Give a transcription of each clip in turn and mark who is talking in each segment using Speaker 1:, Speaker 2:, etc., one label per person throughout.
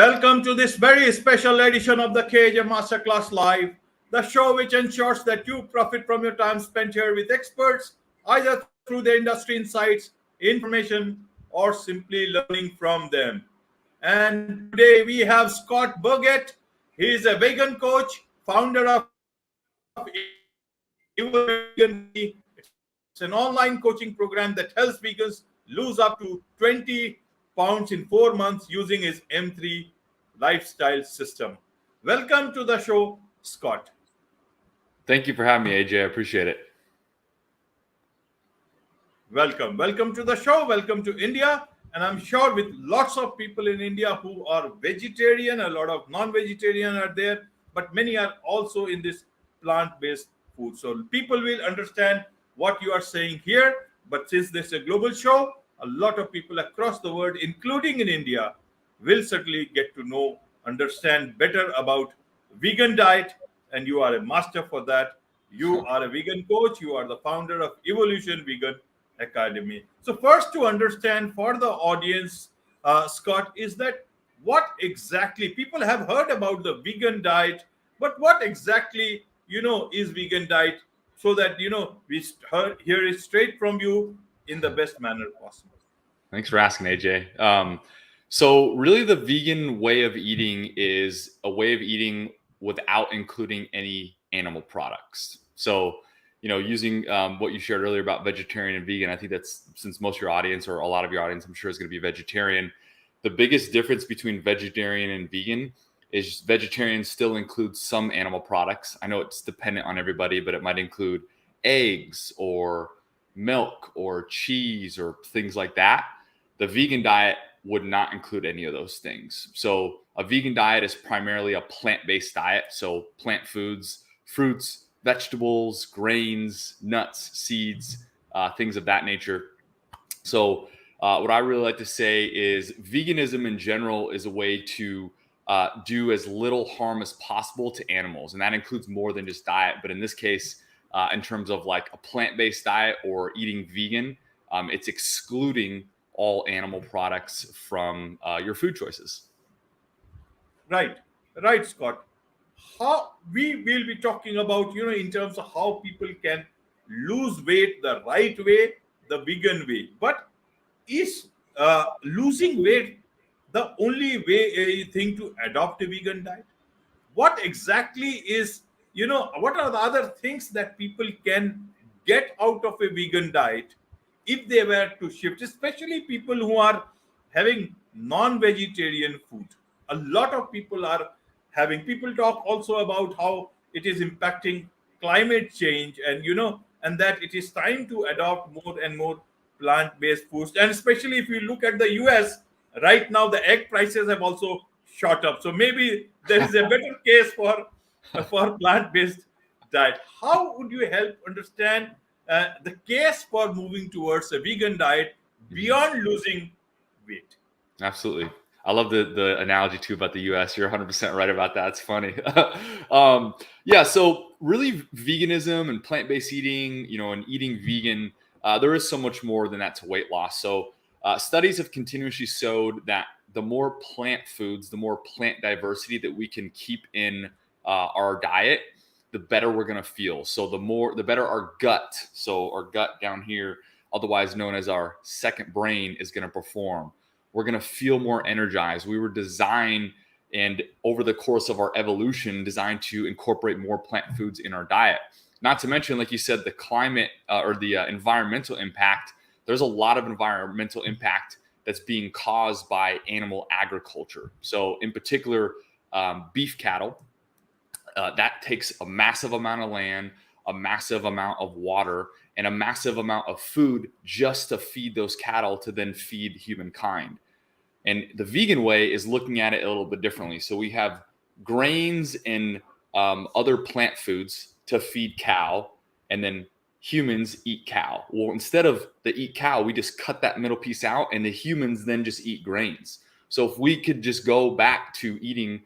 Speaker 1: Welcome to this very special edition of the KAJ Masterclass Live, the show which ensures that you profit from your time spent here with experts, either through their industry insights, information, or simply learning from them. And today we have Scott Burgett. He is a vegan coach, founder of Vegan Way. It's an online coaching program that helps vegans lose up to 20 pounds in 4 months using his M3 lifestyle system. Welcome to the show, Scott.
Speaker 2: Thank you for having me, AJ. I appreciate it.
Speaker 1: Welcome. Welcome to the show. Welcome to India. And I'm sure with lots of people in India who are vegetarian, a lot of non-vegetarian are there, but many are also in this plant-based food. So people will understand what you are saying here. But since this is a global show, a lot of people across the world, including in India, will certainly get to know, understand better about vegan diet. And you are a master for that. You are a vegan coach. You are the founder of Evolution Vegan Academy. So first, to understand for the audience, Scott, is that what exactly people have heard about the vegan diet, but what exactly is vegan diet, so that we hear it straight from you in the best manner possible.
Speaker 2: Thanks for asking, AJ. So really the vegan way of eating is a way of eating without including any animal products. So, using what you shared earlier about vegetarian and vegan, I think that's, since most of your audience, or a lot of your audience, I'm sure, is going to be vegetarian. The biggest difference between vegetarian and vegan is vegetarian still includes some animal products. I know it's dependent on everybody, but it might include eggs or milk or cheese or things like that. The vegan diet would not include any of those things. So a vegan diet is primarily a plant-based diet. So plant foods, fruits, vegetables, grains, nuts, seeds, things of that nature. So what I really like to say is veganism in general is a way to do as little harm as possible to animals. And that includes more than just diet. But in this case, in terms of like a plant-based diet or eating vegan, it's excluding all animal products from your food choices.
Speaker 1: Right, Scott. How we will be talking about, in terms of how people can lose weight the right way, the vegan way. But is losing weight the only thing to adopt a vegan diet? What exactly is, what are the other things that people can get out of a vegan diet if they were to shift, especially people who are having non-vegetarian food? A lot of people are having, people talk also about how it is impacting climate change, and that it is time to adopt more and more plant-based foods. And especially if you look at the US right now, the egg prices have also shot up. So maybe there is a better case for plant-based diet. How would you help understand the case for moving towards a vegan diet beyond losing weight?
Speaker 2: Absolutely. I love the analogy too about the US. You're 100% right about that. It's funny. Yeah. So really veganism and plant-based eating, and eating vegan, there is so much more than that to weight loss. So studies have continuously showed that the more plant foods, the more plant diversity that we can keep in our diet, the better we're going to feel. So the better our gut. So our gut down here, otherwise known as our second brain, is going to perform. We're going to feel more energized. We were designed, and over the course of our evolution, designed to incorporate more plant foods in our diet. Not to mention, like you said, the climate or the environmental impact. There's a lot of environmental impact that's being caused by animal agriculture. So in particular, beef cattle, that takes a massive amount of land, a massive amount of water, and a massive amount of food just to feed those cattle to then feed humankind. And the vegan way is looking at it a little bit differently. So we have grains and other plant foods to feed cow, and then humans eat cow. Well, instead of the eat cow, we just cut that middle piece out, and the humans then just eat grains. So if we could just go back to eating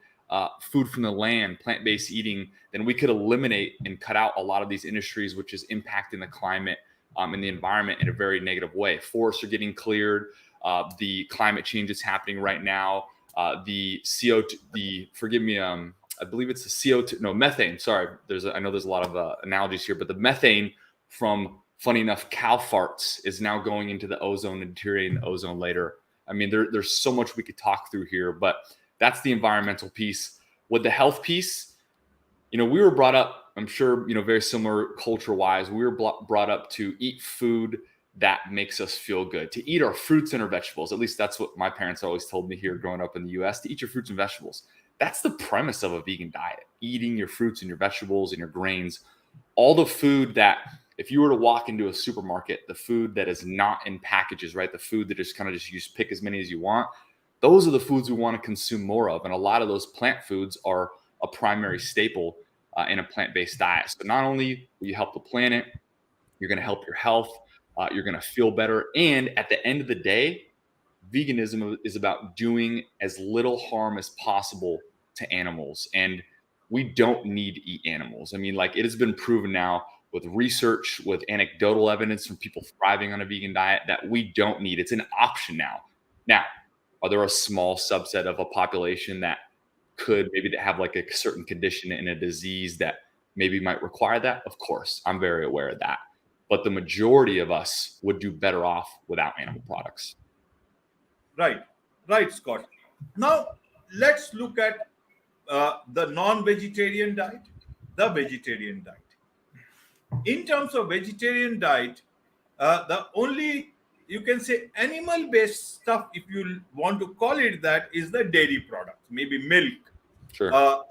Speaker 2: food from the land, plant-based eating, then we could eliminate and cut out a lot of these industries, which is impacting the climate and the environment in a very negative way. Forests are getting cleared. The climate change that's happening right now the CO2, forgive me, I believe it's the CO2, no, methane. Sorry, I know there's a lot of analogies here, but the methane from, funny enough, cow farts is now going into the ozone and deteriorating the ozone later. I mean, there's so much we could talk through here, but that's the environmental piece. With the health piece, we were brought up, I'm sure, very similar culture-wise. We were brought up to eat food that makes us feel good, to eat our fruits and our vegetables. At least that's what my parents always told me here growing up in the US, to eat your fruits and vegetables. That's the premise of a vegan diet, eating your fruits and your vegetables and your grains, all the food that, if you were to walk into a supermarket, the food that is not in packages, right? The food that is kind of just, you just pick as many as you want. Those are the foods we want to consume more of. And a lot of those plant foods are a primary staple in a plant-based diet. So not only will you help the planet, you're going to help your health, you're going to feel better. And at the end of the day, veganism is about doing as little harm as possible to animals. And we don't need to eat animals. I mean, like, it has been proven now with research, with anecdotal evidence from people thriving on a vegan diet, that we don't need. It's an option now. Now, are there a small subset of a population that could maybe have like a certain condition and a disease that maybe might require that? Of course, I'm very aware of that. But the majority of us would do better off without animal products.
Speaker 1: Right, Scott. Now, let's look at the non-vegetarian diet, the vegetarian diet. In terms of vegetarian diet, the only, you can say, animal-based stuff, if you want to call it that, is the dairy products, maybe milk.
Speaker 2: Sure.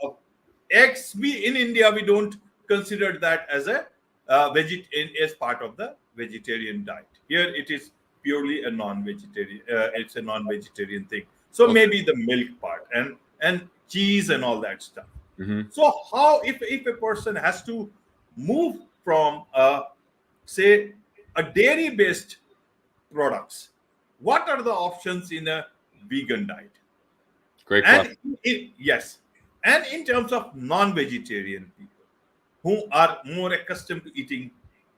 Speaker 1: Eggs, in India, we don't consider that as a as part of the vegetarian diet. Here, it is purely a non-vegetarian. It's a non-vegetarian thing. So
Speaker 2: Okay.
Speaker 1: maybe the milk part and cheese and all that stuff.
Speaker 2: Mm-hmm.
Speaker 1: So how, if a person has to move from say a dairy based products, what are the options in a vegan diet?
Speaker 2: Great question.
Speaker 1: And yes, and in terms of non-vegetarian people who are more accustomed to eating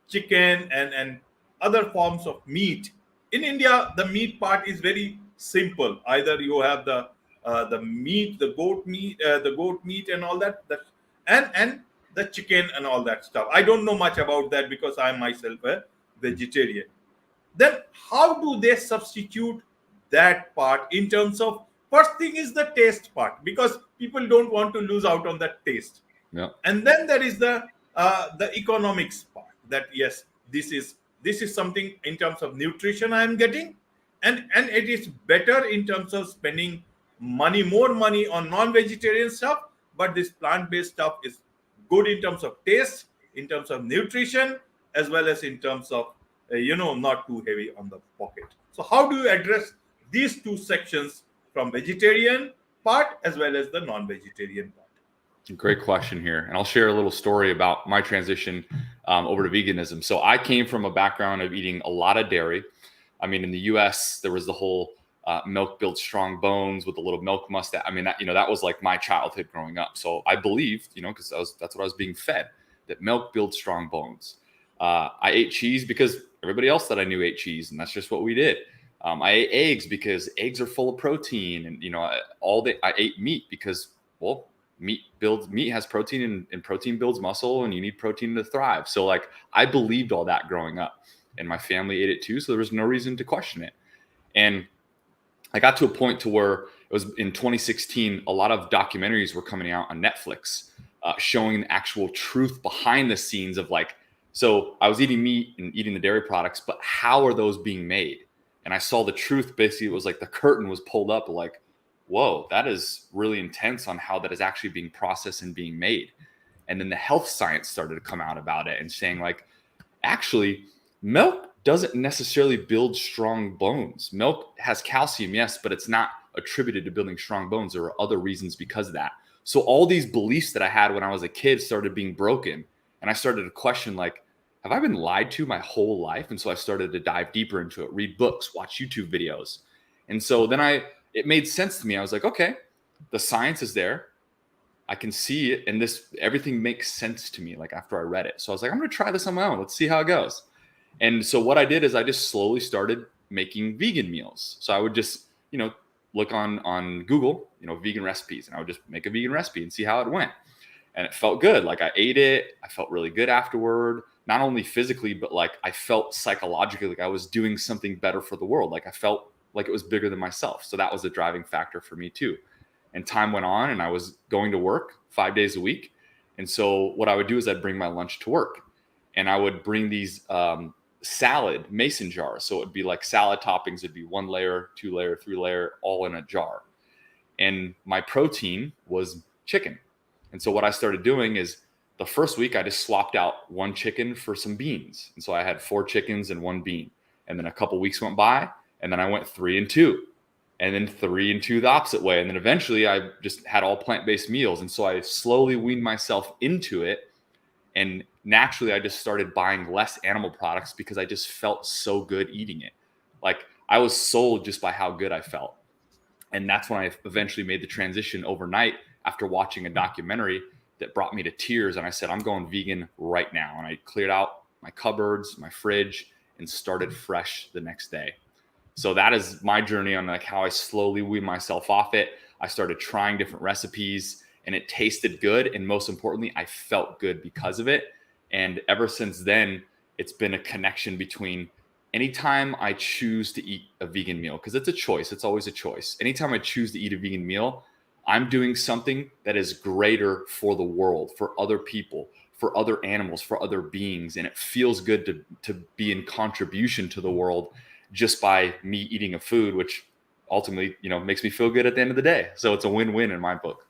Speaker 1: chicken and other forms of meat, in India the meat part is very simple. Either you have the meat, the goat meat and all that, and the chicken and all that stuff. I don't know much about that because I'm myself a vegetarian. Then how do they substitute that part in terms of, first thing is the taste part, because people don't want to lose out on that taste.
Speaker 2: Yeah.
Speaker 1: And then there is the economics part, that yes, this is something in terms of nutrition I am getting, and it is better in terms of spending more money on non-vegetarian stuff, but this plant-based stuff is good in terms of taste, in terms of nutrition, as well as in terms of not too heavy on the pocket. So how do you address these two sections, from vegetarian part as well as the non-vegetarian part?
Speaker 2: Great question here. And I'll share a little story about my transition over to veganism. So I came from a background of eating a lot of dairy. I mean, in the US, there was the whole milk builds strong bones with a little milk mustache. I mean, that was like my childhood growing up. So I believed, because that's what I was being fed, that milk builds strong bones. I ate cheese because everybody else that I knew ate cheese, and that's just what we did. I ate eggs because eggs are full of protein, and I ate meat because, well, meat has protein, and protein builds muscle, and you need protein to thrive. So like, I believed all that growing up, and my family ate it too, so there was no reason to question it. And I got to a point to where it was in 2016, a lot of documentaries were coming out on Netflix showing the actual truth behind the scenes of, like, so I was eating meat and eating the dairy products, but how are those being made? And I saw the truth. Basically, it was like the curtain was pulled up, like, whoa, that is really intense on how that is actually being processed and being made. And then the health science started to come out about it and saying, like, actually, milk doesn't necessarily build strong bones. Milk has calcium, yes, but it's not attributed to building strong bones. There are other reasons because of that. So all these beliefs that I had when I was a kid started being broken. And I started to question, like, have I been lied to my whole life? And so I started to dive deeper into it, read books, watch YouTube videos. And so then it made sense to me. I was like, okay, the science is there. I can see it. And everything makes sense to me, like, after I read it. So I was like, I'm going to try this on my own. Let's see how it goes. And so what I did is I just slowly started making vegan meals. So I would just, look on Google, vegan recipes, and I would just make a vegan recipe and see how it went. And it felt good. Like I ate it, I felt really good afterward, not only physically, but like I felt psychologically like I was doing something better for the world. Like I felt like it was bigger than myself. So that was a driving factor for me too. And time went on and I was going to work 5 days a week. And so what I would do is I'd bring my lunch to work, and I would bring these salad mason jars. So it would be like salad toppings. It'd be 1 layer, 2 layer, 3 layer, all in a jar. And my protein was chicken. And so what I started doing is the first week I just swapped out 1 chicken for some beans. And so I had 4 chickens and 1 bean. And then a couple weeks went by, and then I went 3 and 2. And then 3 and 2 the opposite way. And then eventually I just had all plant-based meals. And so I slowly weaned myself into it. And naturally I just started buying less animal products because I just felt so good eating it. Like I was sold just by how good I felt. And that's when I eventually made the transition overnight after watching a documentary that brought me to tears. And I said, I'm going vegan right now. And I cleared out my cupboards, my fridge, and started fresh the next day. So that is my journey on like how I slowly wean myself off it. I started trying different recipes and it tasted good. And most importantly, I felt good because of it. And ever since then, it's been a connection between anytime I choose to eat a vegan meal, because it's a choice. It's always a choice. Anytime I choose to eat a vegan meal, I'm doing something that is greater for the world, for other people, for other animals, for other beings. And it feels good to be in contribution to the world just by me eating a food, which ultimately, makes me feel good at the end of the day. So it's a win-win in my book.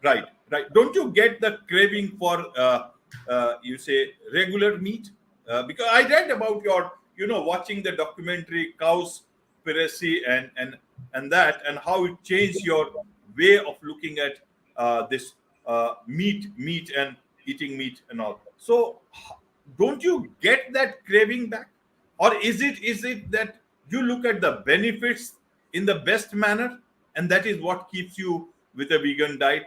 Speaker 1: Right. Don't you get the craving for, you say, regular meat? Because I read about your, watching the documentary Cowspiracy and that, and how it changed your way of looking at this meat and eating meat and all. So don't you get that craving back? Or is it that you look at the benefits in the best manner, and that is what keeps you with a vegan diet?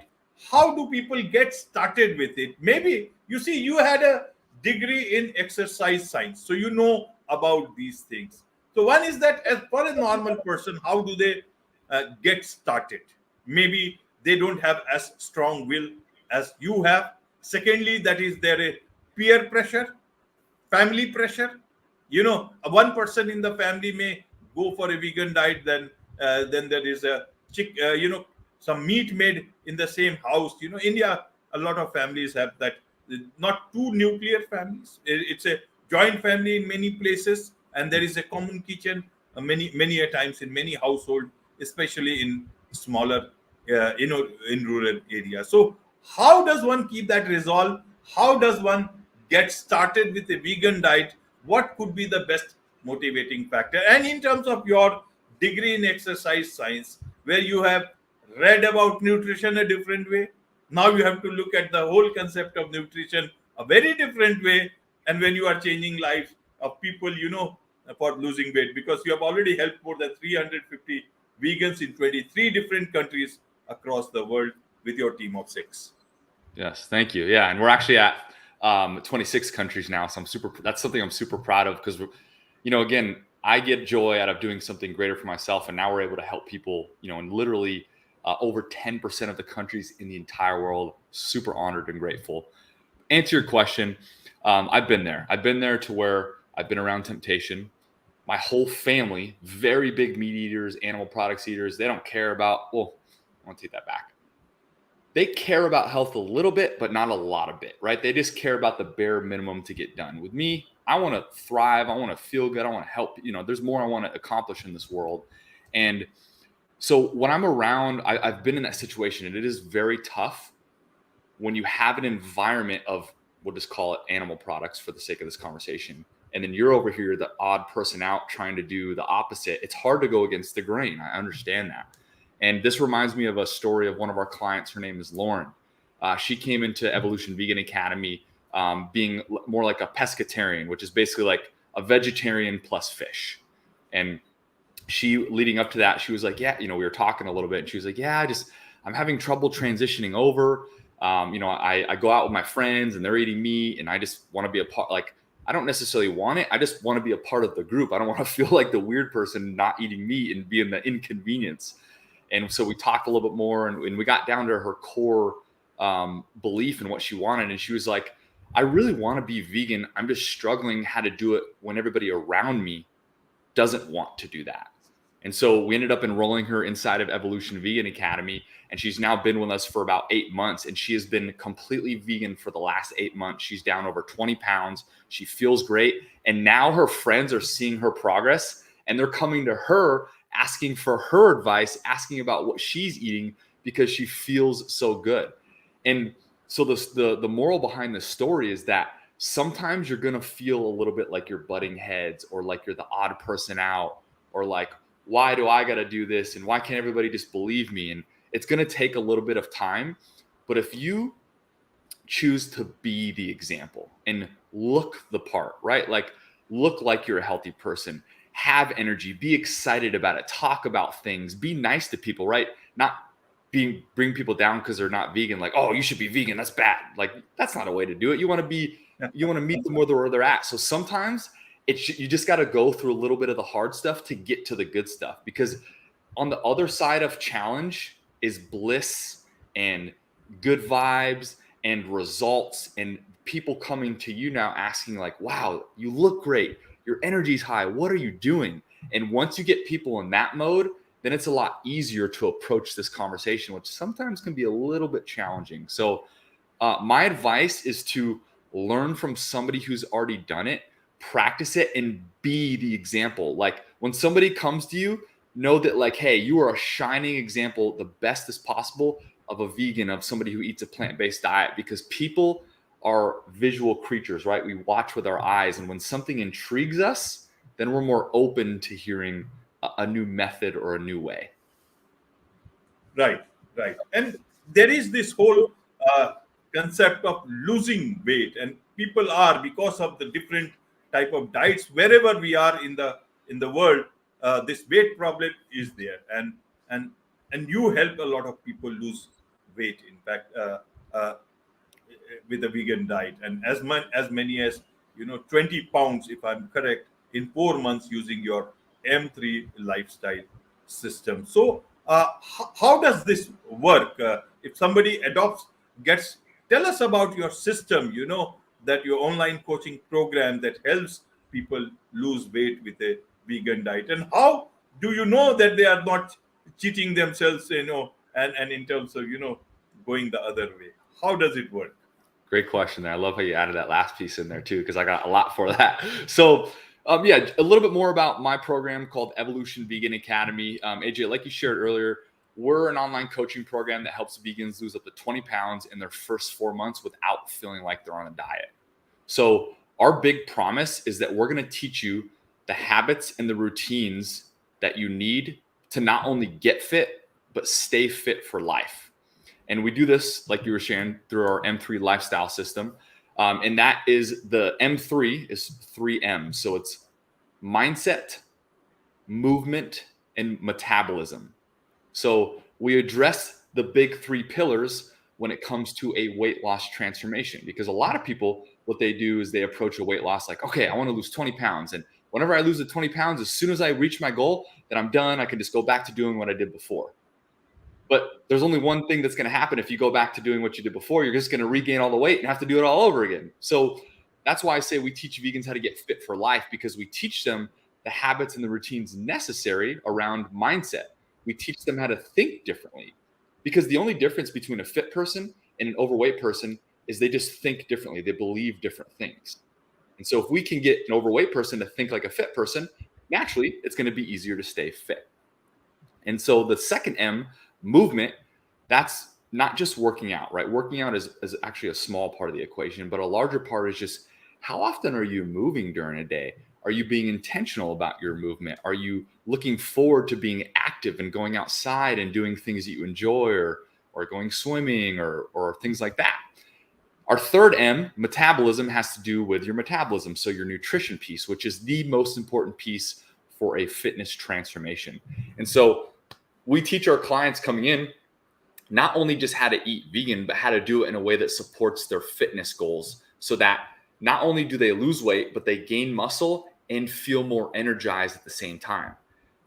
Speaker 1: How do people get started with it? Maybe you see you had a degree in exercise science, so you know about these things. So one is that as for a normal person, how do they get started? Maybe they don't have as strong will as you have. Secondly, that is there a peer pressure, family pressure. One person in the family may go for a vegan diet, then there is a some meat made in the same house. India, a lot of families have that. Not two nuclear families, it's a joint family in many places, and there is a common kitchen many a times in many households, especially in smaller in rural areas. So how does one keep that resolve? How does one get started with a vegan diet? What could be the best motivating factor? And in terms of your degree in exercise science, where you have read about nutrition a different way, now you have to look at the whole concept of nutrition a very different way. And when you are changing lives of people, for losing weight, because you have already helped more than 350 vegans in 23 different countries across the world with your team of 6.
Speaker 2: Yes, thank you. Yeah, and we're actually at 26 countries now, so that's something I'm super proud of, because again, I get joy out of doing something greater for myself, and now we're able to help people, in literally over 10% of the countries in the entire world. Super honored and grateful. Answer your question. I've been there. I've been there to where I've been around temptation. My whole family, very big meat eaters, animal products eaters. They don't care about, I want to take that back. They care about health a little bit, but not a lot of it, right? They just care about the bare minimum to get done. With me, I want to thrive. I want to feel good. I want to help. There's more I want to accomplish in this world. And so when I'm around, I've been in that situation, and it is very tough when you have an environment of, we'll just call it animal products for the sake of this conversation. And then you're over here, the odd person out trying to do the opposite. It's hard to go against the grain. I understand that. And this reminds me of a story of one of our clients. Her name is Lauren. She came into Evolution Vegan Academy being more like a pescatarian, which is basically like a vegetarian plus fish. And she, leading up to that, she was like, we were talking a little bit, and she was like, I'm having trouble transitioning over. I go out with my friends and they're eating meat, and I just want to be a part. Like, I don't necessarily want it. I just want to be a part of the group. I don't want to feel like the weird person not eating meat and being the inconvenience. And so we talked a little bit more, and we got down to her core belief in what she wanted. And she was like, I really want to be vegan. I'm just struggling how to do it when everybody around me doesn't want to do that. And so we ended up enrolling her inside of Evolution Vegan Academy. And she's now been with us for about 8 months. And she has been completely vegan for the last 8 months. She's down over 20 pounds. She feels great. And now her friends are seeing her progress, and they're coming to her asking for her advice, asking about what she's eating because she feels so good. And so the moral behind this story is that sometimes you're going to feel a little bit like you're butting heads, or like you're the odd person out, or like, why do I got to do this? And why can't everybody just believe me? And it's going to take a little bit of time. But if you choose to be the example and look the part, right? Like, look like you're a healthy person, have energy, be excited about it, talk about things, be nice to people, right? Not bring people down because they're not vegan. Like, oh, you should be vegan, that's bad. Like, that's not a way to do it. You want to meet them where they're at. So sometimes you just got to go through a little bit of the hard stuff to get to the good stuff, because on the other side of challenge is bliss and good vibes and results, and people coming to you now asking like, wow, you look great, your energy's high, what are you doing? And once you get people in that mode, then it's a lot easier to approach this conversation, which sometimes can be a little bit challenging. So my advice is to learn from somebody who's already done it, practice it, and be the example. Like, when somebody comes to you, know that like, hey, you are a shining example, the best as possible, of a vegan, of somebody who eats a plant-based diet, because people are visual creatures, right? We watch with our eyes, and when something intrigues us, then we're more open to hearing a new method or a new way.
Speaker 1: Right, right. And there is this whole concept of losing weight, and people are, because of the different type of diets wherever we are in the world, this weight problem is there, and you help a lot of people lose weight. In fact, with a vegan diet, and as many as 20 pounds, if I'm correct, in 4 months using your M3 lifestyle system. So how does this work? If somebody tell us about your system, that your online coaching program that helps people lose weight with a vegan diet, and how do you know that they are not cheating themselves, and in terms of going the other way? How does it work?
Speaker 2: Great question there. I love how you added that last piece in there too, because I got a lot for that. So yeah, a little bit more about my program called Evolution Vegan Academy. AJ, like you shared earlier, we're an online coaching program that helps vegans lose up to 20 pounds in their first 4 months without feeling like they're on a diet. So our big promise is that we're going to teach you the habits and the routines that you need to not only get fit, but stay fit for life. And we do this, like you were sharing, through our M3 lifestyle system. And that is, the M3 is 3 M's. So it's mindset, movement, and metabolism. So we address the big 3 pillars when it comes to a weight loss transformation, because a lot of people, what they do is they approach a weight loss like, okay, I want to lose 20 pounds. And whenever I lose the 20 pounds, as soon as I reach my goal, then I'm done. I can just go back to doing what I did before. But there's only one thing that's going to happen if you go back to doing what you did before. You're just going to regain all the weight and have to do it all over again. So that's why I say we teach vegans how to get fit for life, because we teach them the habits and the routines necessary around mindset. We teach them how to think differently, because the only difference between a fit person and an overweight person is they just think differently. They believe different things. And so if we can get an overweight person to think like a fit person, naturally, it's going to be easier to stay fit. And so the second M, movement, that's not just working out, right? Working out is actually a small part of the equation, but a larger part is just, how often are you moving during a day? Are you being intentional about your movement? Are you looking forward to being active and going outside and doing things that you enjoy, or going swimming or things like that? Our third M, metabolism, has to do with your metabolism. So your nutrition piece, which is the most important piece for a fitness transformation. And so we teach our clients coming in not only just how to eat vegan, but how to do it in a way that supports their fitness goals, so that not only do they lose weight, but they gain muscle and feel more energized at the same time.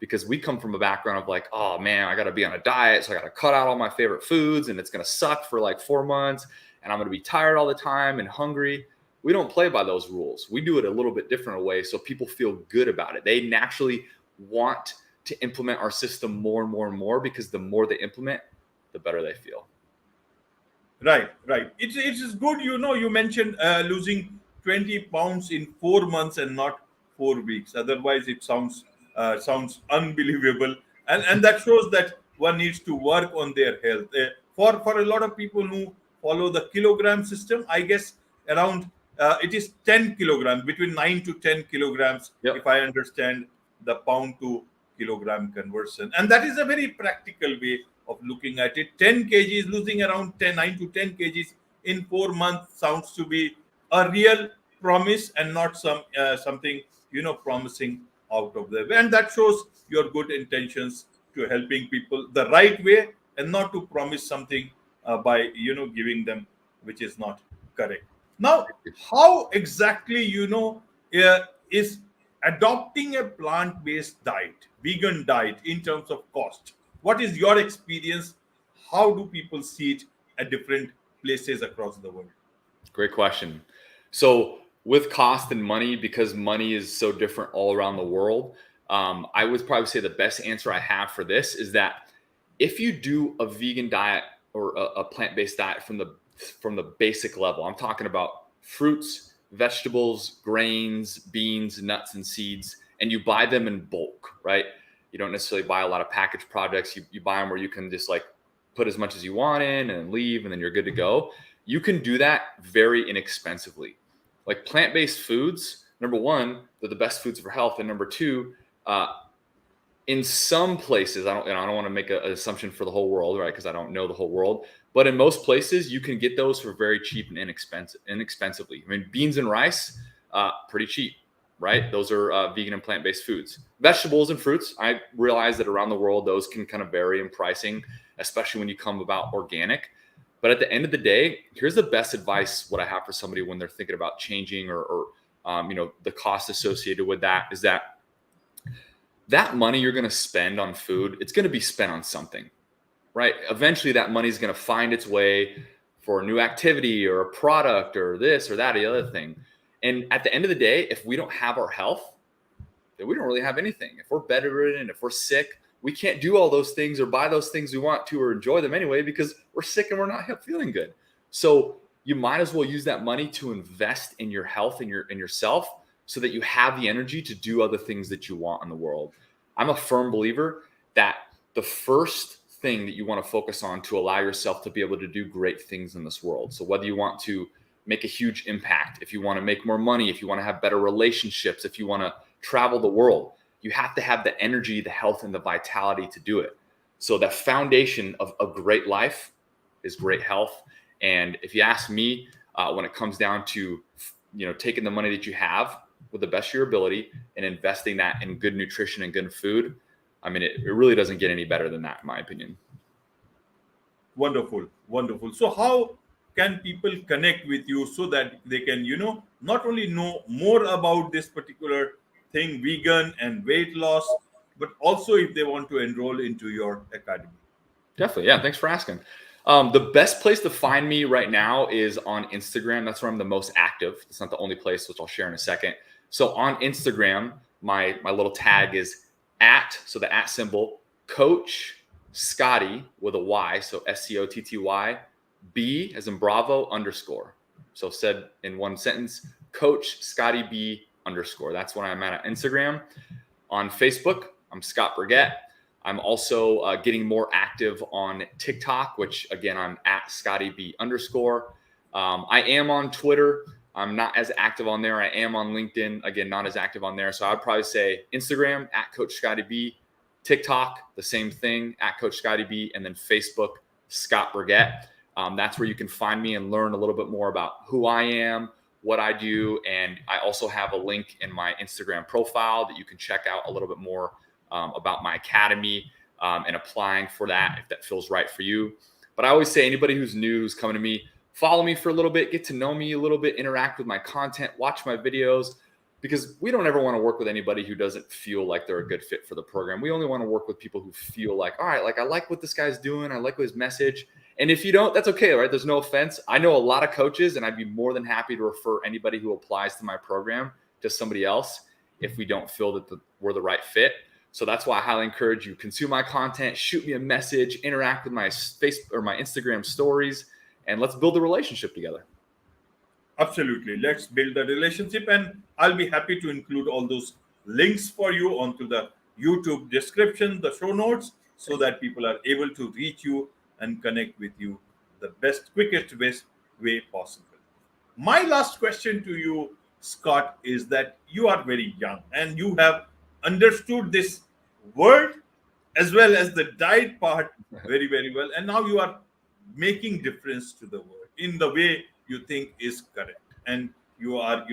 Speaker 2: Because we come from a background of like, oh man, I got to be on a diet. So I got to cut out all my favorite foods and it's going to suck for like 4 months and I'm going to be tired all the time and hungry. We don't play by those rules. We do it a little bit different way so people feel good about it. They naturally want to implement our system more and more and more because the more they implement, the better they feel.
Speaker 1: Right, right. It is good. You mentioned losing 20 pounds in 4 months and not 4 weeks. Otherwise, it sounds unbelievable, and that shows that one needs to work on their health. For a lot of people who follow the kilogram system, I guess around it is 10 kilograms, between 9 to 10 kilograms,
Speaker 2: Yep.
Speaker 1: if I understand the pound to kilogram conversion, and that is a very practical way of looking at it. 10 kgs, losing around 9 to 10 kgs in 4 months sounds to be a real promise and not something promising out of the way. And that shows your good intentions to helping people the right way and not to promise something by giving them which is not correct. Now, how exactly is adopting a plant-based diet, vegan diet, in terms of cost? What is your experience? How do people see it at different places across the world?
Speaker 2: Great question. So with cost and money, because money is so different all around the world, I would probably say the best answer I have for this is that if you do a vegan diet or a plant-based diet from the basic level, I'm talking about fruits, vegetables, grains, beans, nuts, and seeds, and you buy them in bulk, right? You don't necessarily buy a lot of packaged products. You buy them where you can just like put as much as you want in and leave, and then you're good to go. You can do that very inexpensively. Like plant-based foods, number one, they're the best foods for health, and number two, in some places, I don't want to make an assumption for the whole world, right? Because I don't know the whole world, but in most places, you can get those for very cheap and inexpensively. I mean, beans and rice, pretty cheap, right? Those are vegan and plant-based foods. Vegetables and fruits, I realize that around the world, those can kind of vary in pricing, especially when you come about organic. But at the end of the day, here's the best advice what I have for somebody when they're thinking about changing or the cost associated with that is that money you're going to spend on food, it's going to be spent on something, right? Eventually that money is going to find its way for a new activity or a product or this or that or the other thing. And at the end of the day, if we don't have our health, then we don't really have anything. If we're bedridden, if we're sick, we can't do all those things or buy those things we want to or enjoy them anyway because we're sick and we're not feeling good. So you might as well use that money to invest in your health and yourself so that you have the energy to do other things that you want in the world. I'm a firm believer that the first thing that you want to focus on to allow yourself to be able to do great things in this world. So whether you want to make a huge impact, if you want to make more money, if you want to have better relationships, if you want to travel the world, you have to have the energy, the health, and the vitality to do it. So the foundation of a great life is great health. And if you ask me, when it comes down to taking the money that you have with the best of your ability and investing that in good nutrition and good food, I mean, it really doesn't get any better than that, in my opinion.
Speaker 1: Wonderful, wonderful. So how can people connect with you so that they can, not only know more about this particular thing, vegan and weight loss, but also if they want to enroll into your academy?
Speaker 2: Definitely. Yeah. Thanks for asking. The best place to find me right now is on Instagram. That's where I'm the most active. It's not the only place, which I'll share in a second. So on Instagram, my little tag is so the @ symbol, Coach Scotty with a Y. So SCOTTY B as in Bravo _ So said in one sentence, Coach Scotty B _ That's when I'm at Instagram. On Facebook, I'm Scott Burgett. I'm also getting more active on TikTok, which again, I'm @ Scotty B _ I am on Twitter. I'm not as active on there. I am on LinkedIn. Again, not as active on there. So I'd probably say Instagram @ Coach Scotty B, TikTok, the same thing @ Coach Scotty B, and then Facebook, Scott Burgett. That's where you can find me and learn a little bit more about who I am, what I do. And I also have a link in my Instagram profile that you can check out a little bit more about my academy and applying for that if that feels right for you. But I always say anybody who's new, who's coming to me, follow me for a little bit, get to know me a little bit, interact with my content, watch my videos, because we don't ever want to work with anybody who doesn't feel like they're a good fit for the program. We only want to work with people who feel like, all right, like I like what this guy's doing. I like his message. And if you don't, that's okay, right? There's no offense. I know a lot of coaches, and I'd be more than happy to refer anybody who applies to my program to somebody else if we don't feel that we're the right fit. So that's why I highly encourage you, consume my content, shoot me a message, interact with my Facebook or my Instagram stories, and let's build a relationship together.
Speaker 1: Absolutely. Let's build the relationship, and I'll be happy to include all those links for you onto the YouTube description, the show notes, so that people are able to reach you and connect with you the best, quickest, best way possible. My last question to you, Scott, is that you are very young and you have understood this world as well as the diet part very, very well. And now you are making difference to the world in the way you think is correct. And you are,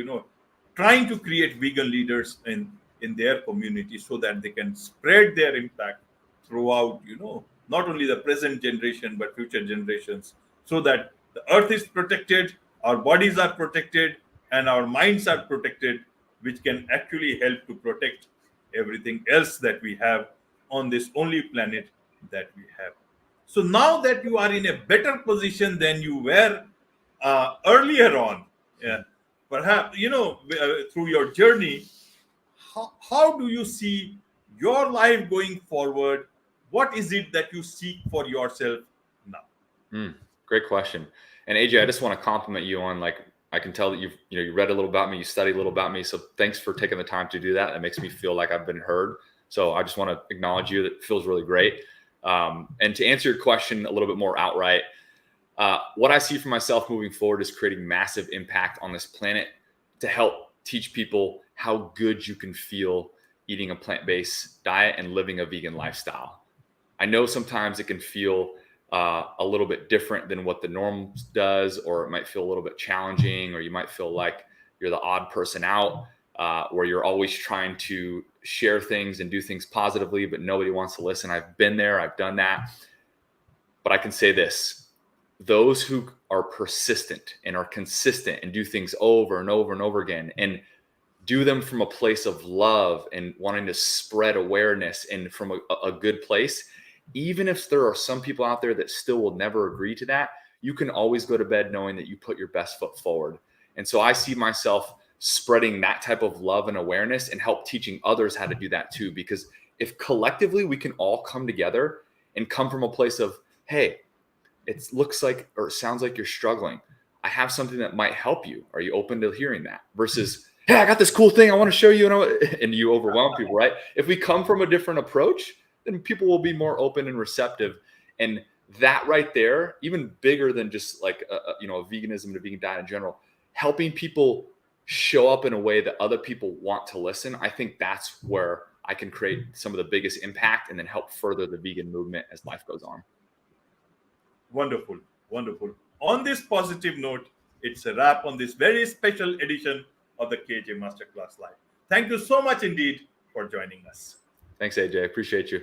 Speaker 1: trying to create vegan leaders in their community so that they can spread their impact throughout, not only the present generation, but future generations, so that the earth is protected, our bodies are protected, and our minds are protected, which can actually help to protect everything else that we have on this only planet that we have. So now that you are in a better position than you were earlier on, perhaps, through your journey, how do you see your life going forward? What is it that you seek for yourself now?
Speaker 2: Great question. And AJ, I just want to compliment you on, like, I can tell that you read a little about me, you studied a little about me. So thanks for taking the time to do that. That makes me feel like I've been heard. So I just want to acknowledge you. That feels really great. And to answer your question a little bit more outright, what I see for myself moving forward is creating massive impact on this planet to help teach people how good you can feel eating a plant-based diet and living a vegan lifestyle. I know sometimes it can feel a little bit different than what the norm does, or it might feel a little bit challenging, or you might feel like you're the odd person out, where you're always trying to share things and do things positively, but nobody wants to listen. I've been there, I've done that. But I can say this: those who are persistent and are consistent and do things over and over and over again, and do them from a place of love and wanting to spread awareness and from a good place, even if there are some people out there that still will never agree to that, you can always go to bed knowing that you put your best foot forward. And so I see myself spreading that type of love and awareness and help teaching others how to do that too. Because if collectively we can all come together and come from a place of, hey, it looks like or it sounds like you're struggling, I have something that might help you. Are you open to hearing that? Versus, hey, I got this cool thing I want to show you, and you overwhelm people, right? If we come from a different approach, then people will be more open and receptive. And that right there, even bigger than just like a veganism and a vegan diet in general, helping people show up in a way that other people want to listen, I think that's where I can create some of the biggest impact and then help further the vegan movement as life goes on.
Speaker 1: Wonderful, wonderful. On this positive note, it's a wrap on this very special edition of the KAJ Masterclass Live. Thank you so much indeed for joining us.
Speaker 2: Thanks, AJ. Appreciate you.